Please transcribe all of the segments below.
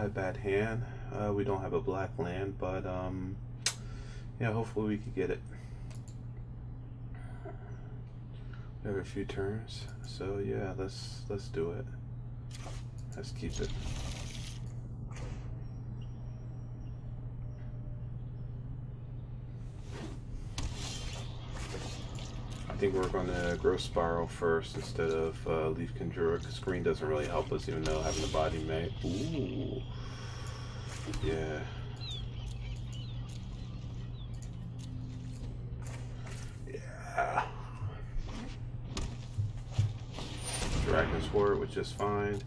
a bad hand. We don't have a black land, but yeah, hopefully we can get it. We have a few turns, so yeah, let's do it. Let's keep it. I think we're going to Growth Spiral first instead of Leaf Conjurer, because green doesn't really help us, even though having the body mate. Ooh. Yeah. Yeah. Dragon Sword was just fine.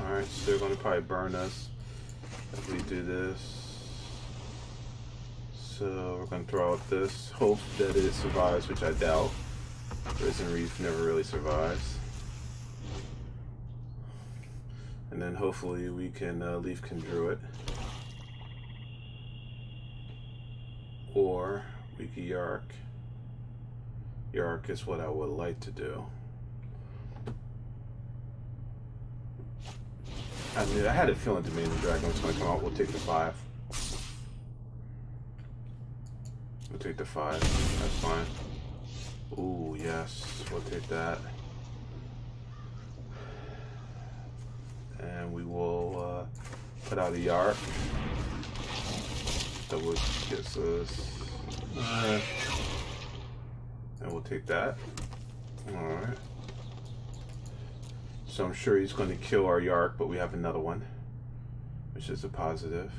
Alright, so they're going to probably burn us if we do this. So we're going to throw out this, hope that it survives, which I doubt. Risen Reef never really survives. And then hopefully we can Leaf Conjure it. Or we can Yarok. Yarok is what I would like to do. I had a feeling Dominion Dragon was going to come out. We'll take the 5. We'll take the 5. That's fine. Ooh, yes. We'll take that. And we will put out a Yarok. That would gives us. And we'll take that. Alright. So I'm sure he's going to kill our Yarok, but we have another one, which is a positive.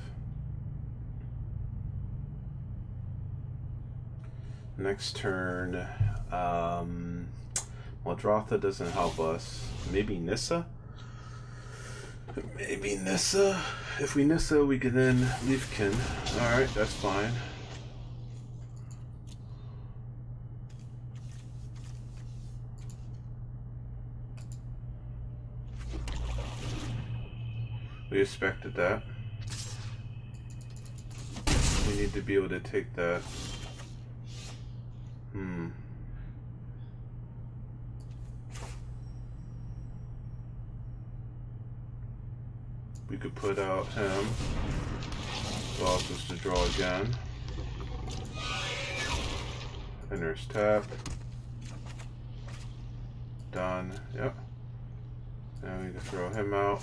Next turn, Dratha doesn't help us. Maybe Nissa? Maybe Nissa. If we Nissa, we can then Leafkin. Alright, that's fine. We expected that. We need to be able to take that. We could put out him. Allows us to draw again. And there's tap. Done. Yep. Now we can throw him out.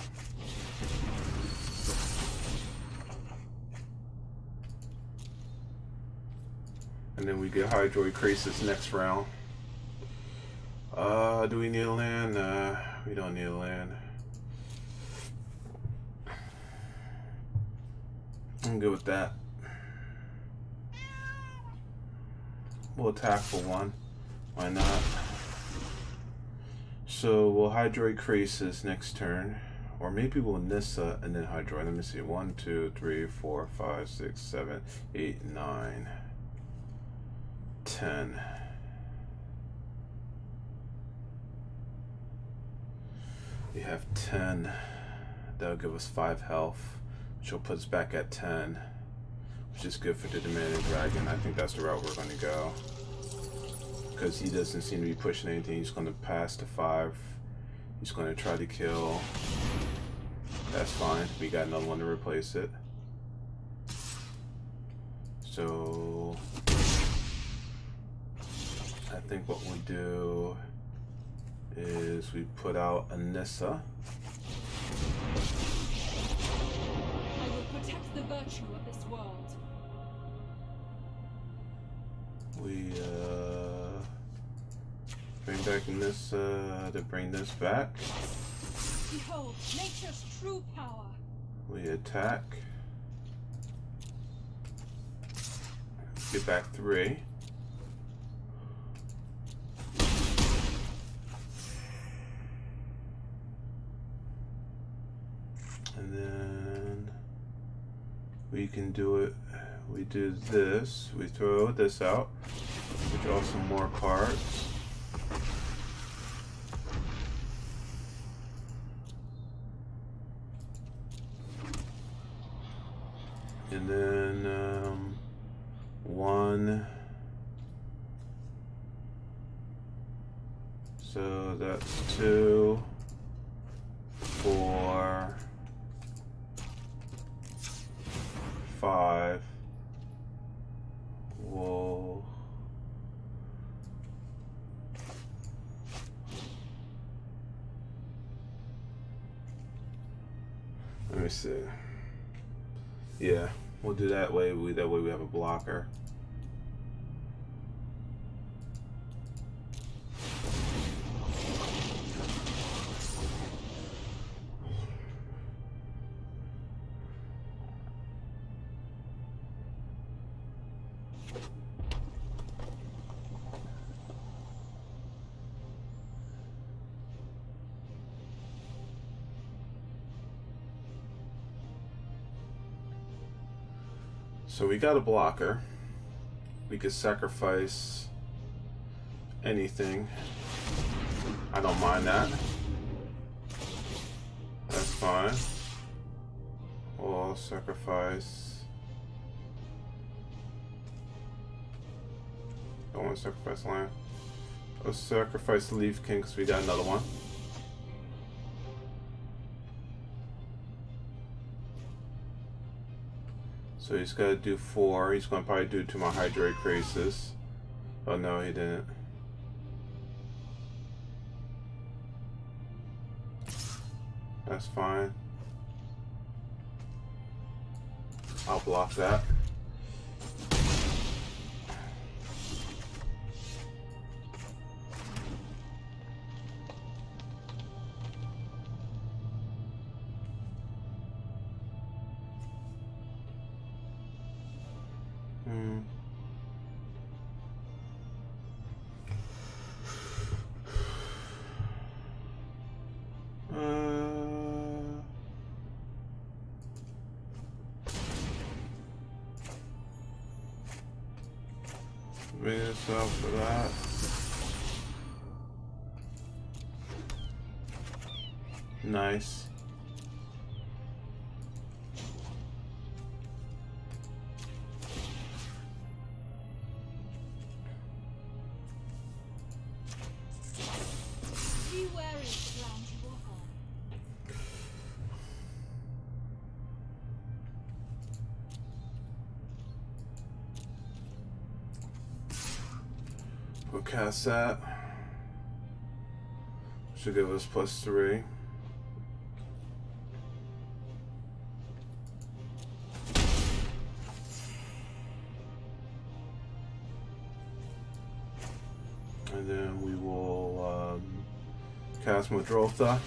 And then we get Hydroid Crisis next round. Do we need a land? We don't need a land. I'm good with that. We'll attack for 1. Why not? So we'll Hydroid Crisis next turn. Or maybe we'll Nissa and then Hydroid. Let me see. 1, 2, 3, 4, 5, 6, 7, 8, 9, 10. We have 10. That'll give us 5 health, which will put us back at 10, which is good for the Demanding Dragon. I think that's the route we're going to go. Because he doesn't seem to be pushing anything. He's going to pass to 5. He's going to try to kill. That's fine. We got another one to replace it. So I think what we do is we put out a Nissa. I will protect the virtue of this world. We bring back Nissa to bring this back. Behold, nature's true power. We attack. Get back 3. And then we can do it. We do this. We throw this out. We draw some more cards. And then 1, So that's 2, 4, 5. Whoa. Let me see. Yeah, we'll do that way. That way we have a blocker. So we got a blocker. We could sacrifice anything. I don't mind that. That's fine. We'll sacrifice. Don't want to sacrifice land. Let's sacrifice the Leaf King because we got another one. So he's got to do 4. He's going to probably do 2 more Hydrate Crisis. Oh no, he didn't. That's fine. I'll block that. Bring this up for that. Nice. Be wary of the ground you walk on. We'll cast that. Should give us +3. And then we will cast Madrotha.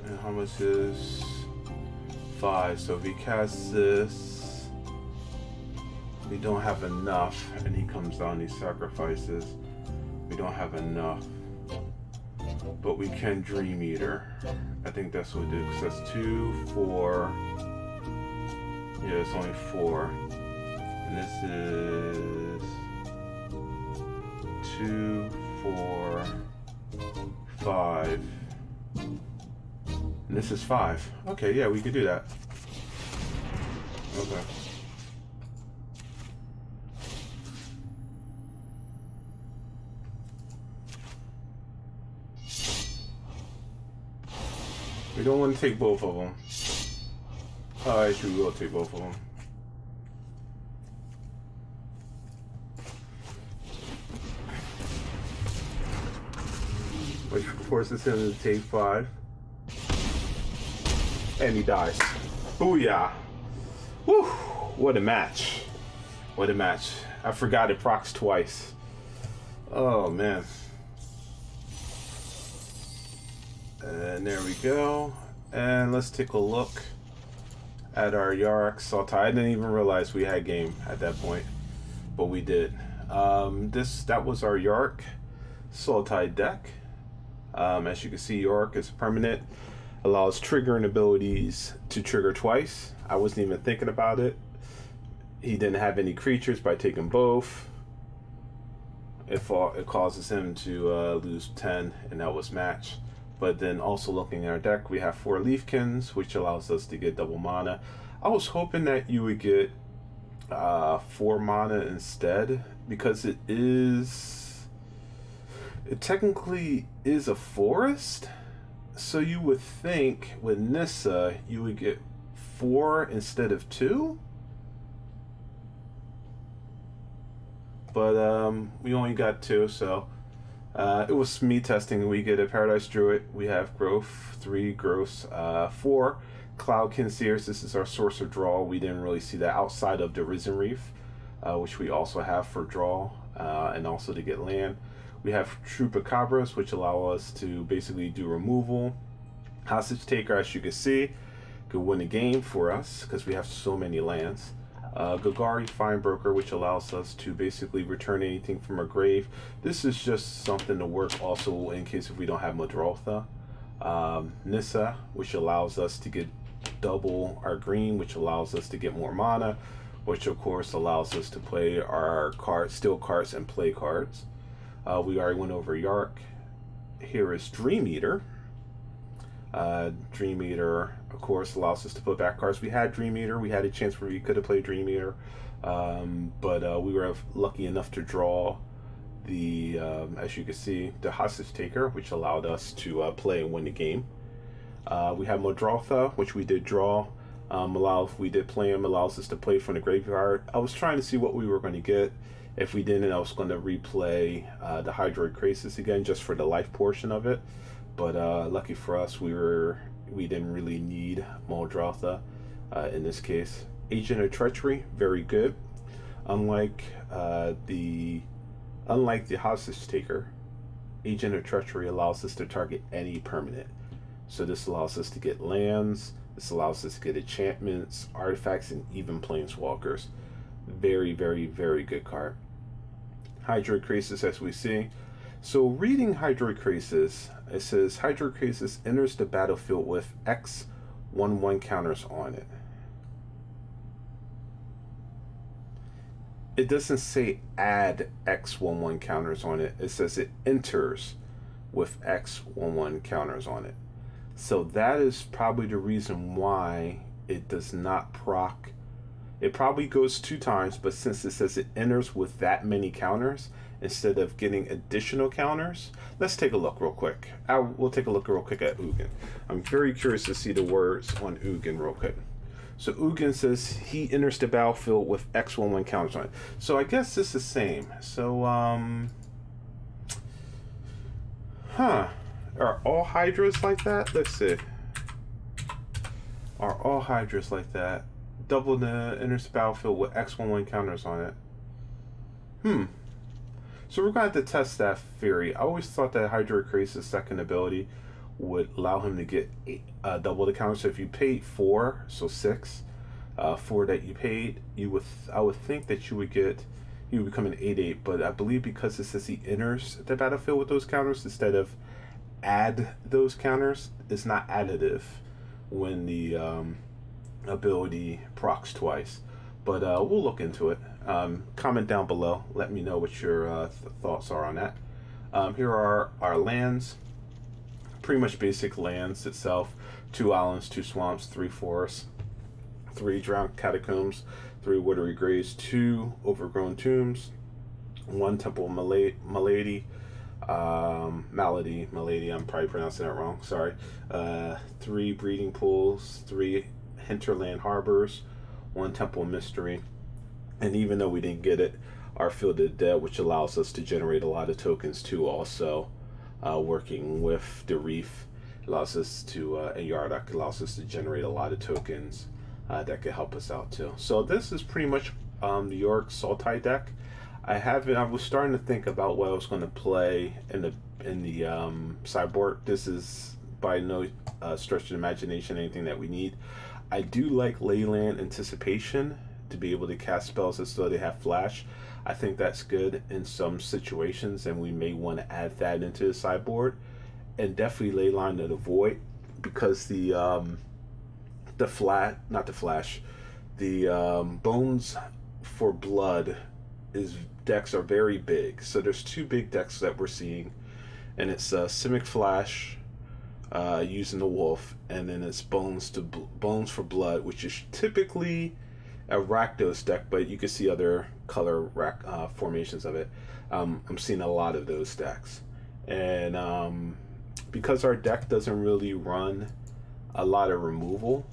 And how much is 5? So if he casts this, we don't have enough, and he comes down, he sacrifices. We don't have enough. But we can Dream Eater. I think that's what we do, because that's 2, 4. Yeah, it's only 4. And this is 2, 4, 5. And this is 5. Okay, yeah, we could do that. Okay. We don't want to take both of them. Oh, actually, we will take both of them. Which forces him to take 5. And he dies. Booyah! Woo! What a match. What a match. I forgot it procs twice. Oh, man. And there we go. And let's take a look at our Yarok Sultai. I didn't even realize we had game at that point, but we did. That was our Yarok Sultai deck. As you can see, Yarok is permanent. Allows triggering abilities to trigger twice. I wasn't even thinking about it. He didn't have any creatures. By taking both, it causes him to lose 10, and that was match. But then also looking at our deck, we have 4 Leafkins, which allows us to get double mana. I was hoping that you would get 4 mana instead, because it technically is a forest. So you would think with Nissa you would get 4 instead of 2. But we only got 2, so it was me testing. We get a Paradise Druid, we have growth, 3 growth, 4 Cloudkin Seers. This is our source of draw. We didn't really see that outside of the Risen Reef, which we also have for draw, and also to get land. We have Chupacabras, which allow us to basically do removal. Hostage Taker, as you can see, could win the game for us because we have so many lands. Golgari Finebroker, which allows us to basically return anything from our grave. This is just something to work also in case if we don't have Madrotha. Nissa, which allows us to get double our green, which allows us to get more mana, which of course allows us to play our cards, steal cards, and play cards. We already went over Yarok. Here is Dream Eater. Dream Eater, of course, allows us to put back cards. We had Dream Eater. We had a chance where we could have played Dream Eater, but we were lucky enough to draw the, as you can see, the Hostage Taker, which allowed us to play and win the game. We have Madrotha, which we did draw. We did play him, allows us to play from the graveyard. I was trying to see what we were going to get. If we didn't, I was going to replay the Hydroid Krasis again just for the life portion of it. But lucky for us, we didn't really need Madrotha in this case. Agent of Treachery, very good. Unlike the Hostage Taker, Agent of Treachery allows us to target any permanent. So this allows us to get lands, this allows us to get enchantments, artifacts, and even planeswalkers. Very, very, very good card. Hydroid Krasis, as we see. So reading Hydroid Krasis, it says Hydroid Krasis enters the battlefield with X/1/1 counters on it. It doesn't say add X/1/1 counters on it. It says it enters with X/1/1 counters on it. So that is probably the reason why it does not proc. It probably goes 2 times, but since it says it enters with that many counters instead of getting additional counters, let's take a look real quick. We'll take a look real quick at Ugin. I'm very curious to see the words on Ugin real quick. So Ugin says he enters the battlefield with X/1/1 counters on it. So I guess it's the same. So are all Hydras like that? Let's see. Are all Hydras like that? Double the enters the battlefield with X/1/1 counters on it. So we're going to have to test that theory. I always thought that Hydroid Krasis' second ability would allow him to get double the counters. So if you paid 4, so 6, 4 that you paid, I would think that he would become an 8/8. But I believe because it says he enters the battlefield with those counters instead of add those counters, it's not additive when the ability procs twice. But we'll look into it. Comment down below. Let me know what your thoughts are on that. Here are our lands. Pretty much basic lands itself. 2 islands, 2 swamps, 3 forests, 3 drowned catacombs, 3 watery graves, 2 overgrown tombs, 1 temple of Malady, I'm probably pronouncing that wrong, sorry. 3 breeding pools, 3 hinterland harbors, 1 temple of mystery. And even though we didn't get it, our Field of the Dead, which allows us to generate a lot of tokens too, also working with the Reef allows us to, and Yarok allows us to generate a lot of tokens that could help us out too. So this is pretty much the Yarok Sultai deck. I was starting to think about what I was going to play in the sideboard. This is by no stretch of the imagination anything that we need. I do like Leyland Anticipation to be able to cast spells as though they have flash. I think that's good in some situations, and we may want to add that into the sideboard. And definitely Leyline of the Void, because the Bones for Blood decks are very big. So there's 2 big decks that we're seeing, and it's Simic Flash, using the wolf, and then it's bones for blood, which is typically a Rakdos deck, but you can see other color formations of it. I'm seeing a lot of those decks, and because our deck doesn't really run a lot of removal,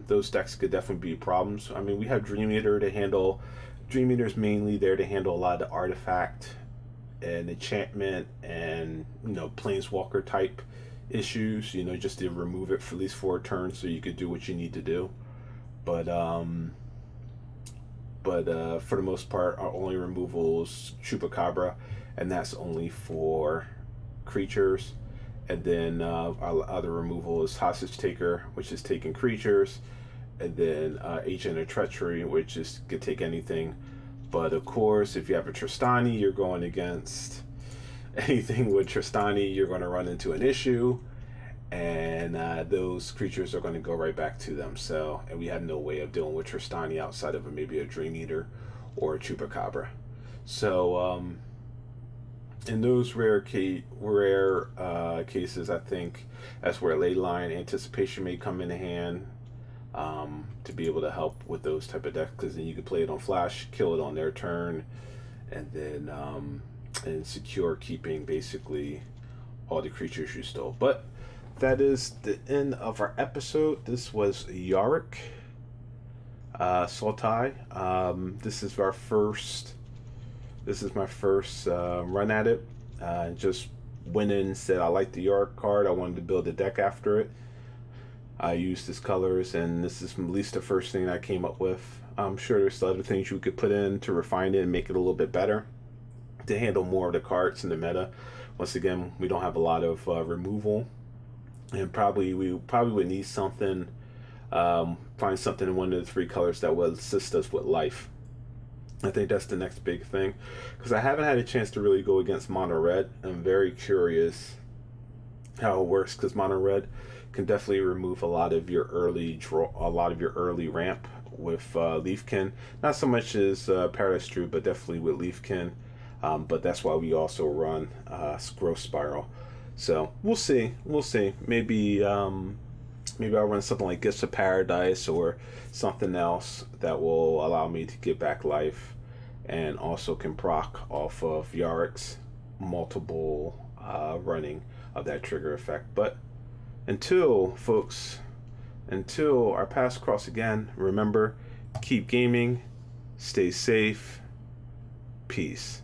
those decks could definitely be problems. I mean, we have Dream Eater to handle. Dream Eater's mainly there to handle a lot of the artifact and enchantment and, you know, planeswalker type issues, you know, just to remove it for at least 4 turns so you could do what you need to do. But for the most part, our only removal is Chupacabra, and that's only for creatures. And then our other removal is Hostage Taker, which is taking creatures, and then Agent of Treachery, which is could take anything. But of course, if you have a Tristani, you're going against anything with Tristani, you're going to run into an issue, and those creatures are going to go right back to them. So, and we have no way of dealing with Tristani outside of maybe a Dream Eater or a Chupacabra. So, in those rare cases, I think that's where Leyline Anticipation may come into hand. To be able to help with those type of decks, because then you can play it on flash, kill it on their turn, and then and secure keeping basically all the creatures you stole. But that is the end of our episode. This was Yarok, Sultai. This is my first run at it. Just went in and said I like the Yarok card. I wanted to build a deck after it. I used his colors, and this is at least the first thing I came up with. I'm sure there's other things you could put in to refine it and make it a little bit better to handle more of the cards in the meta. Once again, we don't have a lot of removal, and we probably would need something, find something in one of the 3 colors that will assist us with life. I think that's the next big thing, because I haven't had a chance to really go against Mono Red. I'm very curious how it works, because Mono Red can definitely remove a lot of your early ramp with Leafkin. Not so much as Paradise Druid, but definitely with Leafkin. But that's why we also run Growth Spiral. So we'll see. Maybe I'll run something like Gifts of Paradise or something else that will allow me to get back life, and also can proc off of Yarok's multiple running of that trigger effect. But until our paths cross again, remember, keep gaming, stay safe, peace.